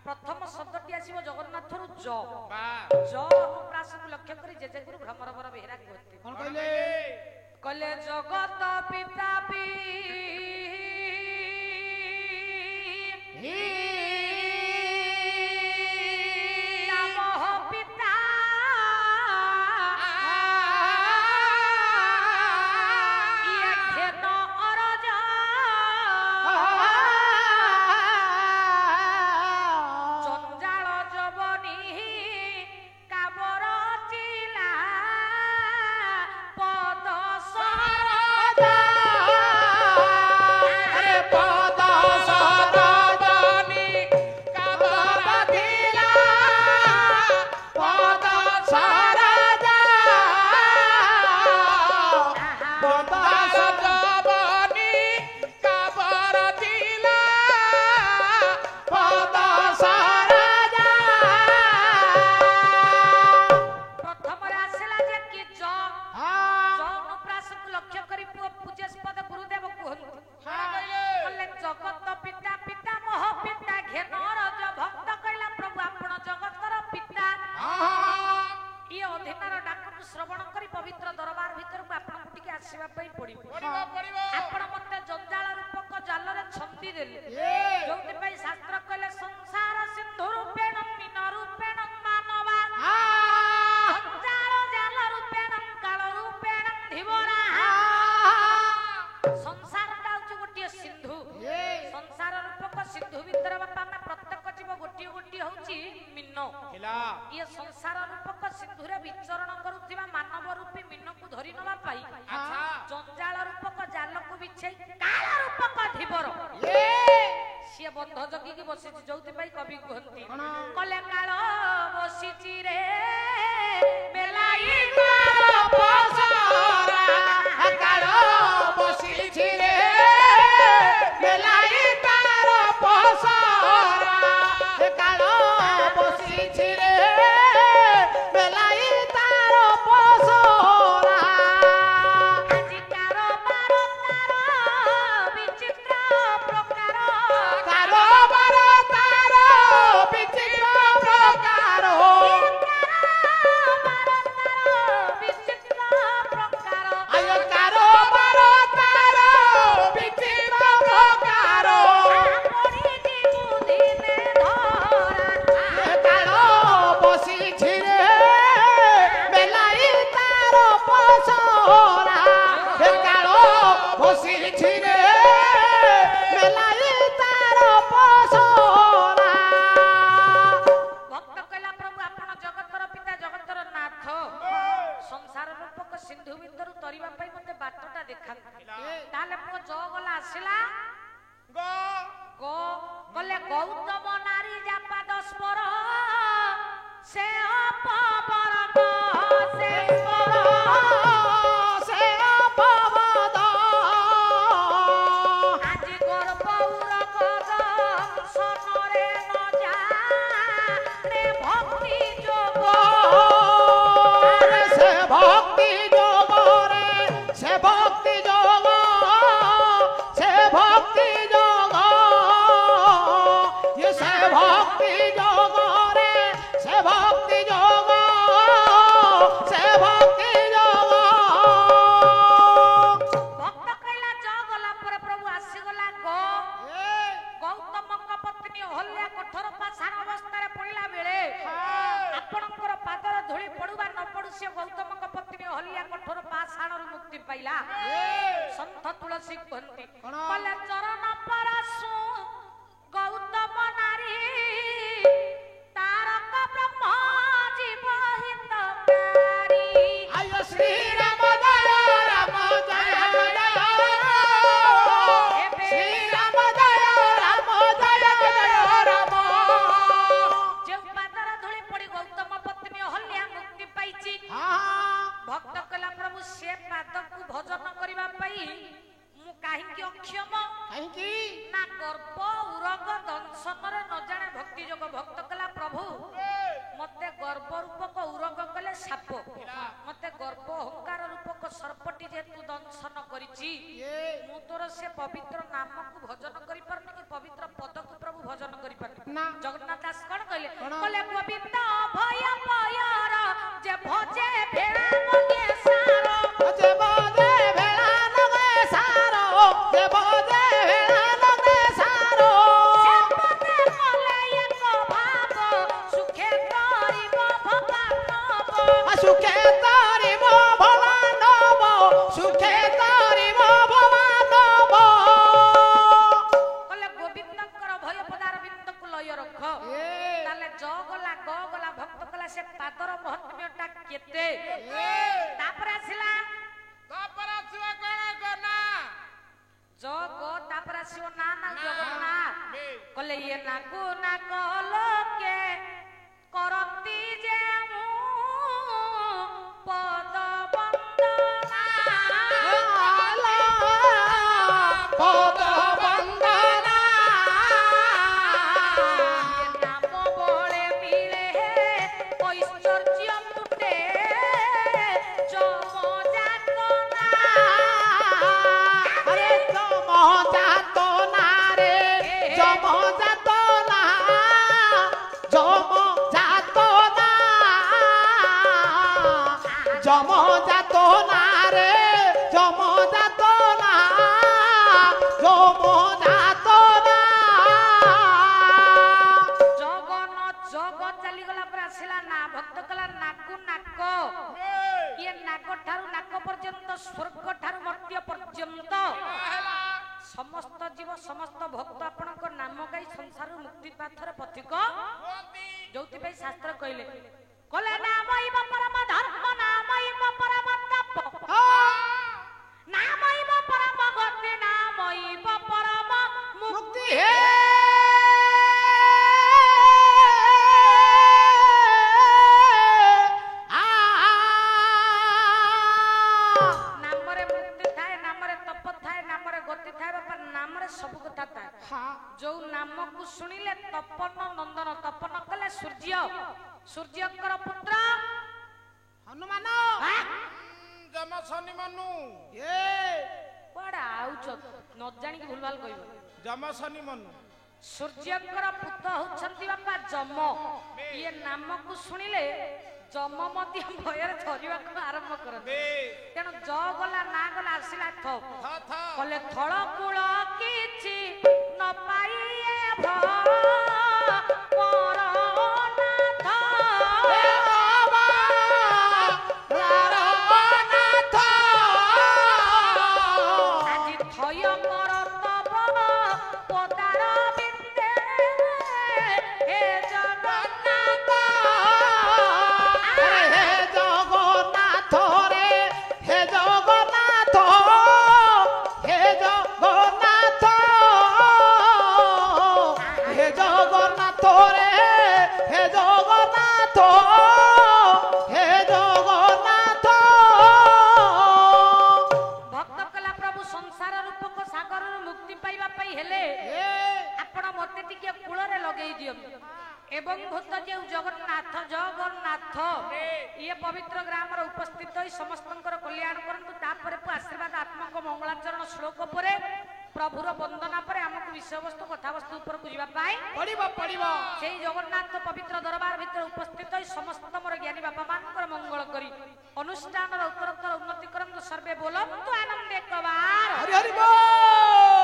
प्रथम शब्दटी आसीबो जगन्नाथ रु ज ज अनुप्रास को लक्ष्य करी जे गुरु भ्रमरवर बेहरा कहते कोन कहले कहले जगत पिता पी ये संसार रूपक सिंधुरे विचरण करुथिबा मानव रूपी मीन को धरि नवा पाई जंजाल रूपक जाल को बिछै काल रूपक ढिबर से बंध जगी की बसी जोति पाई कवि कहंती कले काल बसीची रे बेलाई मारो पसरा काल बसीची रे बेलाई तारो पसरा काल बसीची रे बेलाई तारो पसरा आजी कारो मारो तारो विचित्र प्रकार कारो मारो तारो विचित्र प्रकार आयो कारो मारो तारो विचित्र प्रकार पड़ी बुद्धि में धरा कालो बसीछि रे बेलाई तारो पसरा कालो बसीछि रे बेलाई तारो पसरा भक्त कहला प्रभु आपण जगतर पिता जगतर नाथ संसार रूपक सिंधु बिंदु तरिबा पई मते बाटटा देखा ताले पो ज गला आसिला गो गले गौतम नारी जापा 10 पर से अपवर गो से पर से अपवद आजी गर्भ उरग सोनरे न जा रे भक्ति जोग रे से भक्ति जोग रे से भक्ति जोग से भक्ति जोग ये से भक्ति जोग रे से भक्ति जोग से भक्ति जोग भक्त कहला ज गला पर प्रभु आसी गला गो गौतमଙ୍କ पत्नी अहल्या कठोर पाषाण अवस्थाରେ पड़िला बेले आपणकर पादर धूଳି पडुबा न पडु से गौतमଙ୍କ पत्नी अहल्या कठोर पाषाणରୁ मुक्ति पाइला संत तुलसी कहନ୍ତି कले चरण परसु गौतम नारी तारक ब्रह्म जीव हितकारी आयो श्री राम जय राम जय जय श्री राम जय राम जय जय राम जे पादर धूଳି पड़ी गौतम पत्नी अहल्या मुक्ति पाइची भक्त कला प्रभु से पाद को भजन करबा पई मु काहे कि अक्षम काहे कि ना गर्भ उरग दंशन रे न जाने भक्ति जोग भक्त कला प्रभु मते गर्भ रूपक उरग कले साप मते गर्भ अहंकार रूपक सर्पटी जे तू दंशन करिछि मु तोर से पवित्र नाम को भजन करि परनी कि पवित्र पद को प्रभु भजन करि पार ना जगन्नाथ दास कोन कहले कोन? कहले गोविंद भय पयर जे भजे भेड़ा मगे सारो जे बजे भेड़ा लगे सारो जे बजे भेड़ा लगे सारो से पदे कले एक भाग सुखे करिब भगवान सुखे तारिब भवानब सुखे तारिब भवानब कहले गोविंदकर भय पदार बिंदକୁ ଲୟ ରଖ ତାଲେ ଜ ଗଲା ଗ ଗଲା ଭକ୍ତ କଲା ସେ ପାଦର ମହତ୍ମ୍ୟଟା କେତେ ତାପରେ ଆସିଲା ତାପରେ ଆସିବ କଣ ଗନା ଜ ଗ ତାପରେ ଆସିବ ନା ନା ଜଗନ୍ନାଥ କହିଲେ ଇଏ ନାକୁ ନାକ ଲୋକେ କରନ୍ତି ଯେ ମୁଁ ପଦ ବନ୍ଦନା ପଦ ବନ୍ଦନା नाम बोले मिले ऐश्वर्य मुटे जम जातना अरे जम जातो ना रे जम जातो ना जम जातो ना जम जातो ना रे जम जातो ना जम जातो ना जगन जग चली गला पर आसिला ना भक्त कला नाकु नाक ये नाक ठारू नाक पर्यंत स्वर्ग ठारू मर्त्य पर्यंत समस्त जीव समस्त भक्त आपणक नाम गाई संसार मुक्ति पाथर पथिक जोति भाई शास्त्र कहले कहले नामैव परम धर्म नामैव परम तप नामैव परम गति नामैव परम मुक्ति मुक्ति है नामरे मुक्ति थाए नामरे तप थाए नामरे गति थाए बापा नामरे सब कथा थाए जो नाम को सुनिले तपन नंदन तपन कले सूर्य सूर्यकर पुत्र हनुमान जमा शनि मनु ये बड़ा आउच न जानि की भूलभाल कहबो जमा शनि मनु सूर्यकर पुत्र होछंती बापा जम ये नाम को सुनिले जम मध्य भयर धरिबा को आरंभ करते तेणु ज गला ना गला आसिला थ कले थळ कूळ किछि न पाइए परनाथ আজি থয় কর তব পদার বিন্দে হে জগন্নাথ हे जगन्नाथ रे हे जगन्नाथ हे जगन्नाथ हे जगन्नाथ रे हे जगन्नाथ हे जगन्नाथ भक्त कला प्रभु संसार रूपक सागर मुक्ति पाइबा पाई हेले आपण मते टिके कूଳରେ ଲଗେଇ दियंतु एवं भूत जे जगन्नाथ जगन्नाथ ये पवित्र ग्राम उपस्थित समस्तंकर कल्याण करंतु तापर आशीर्वाद आत्मक मंगलाचरण श्लोक परे प्रभुर वंदना परे हमकु विषय वस्तु कथा वस्तु ऊपर को जीवा पाई पड़िबो पड़िबो सेई जगन्नाथ पवित्र दरबार भीतर उपस्थित समस्त मोर ज्ञानी बापा मानकर मंगल करी अनुष्ठान उत्तरोत्तर उन्नति करंतु सर्वे बोलंतु आनंद एक बार हरि हरि बोल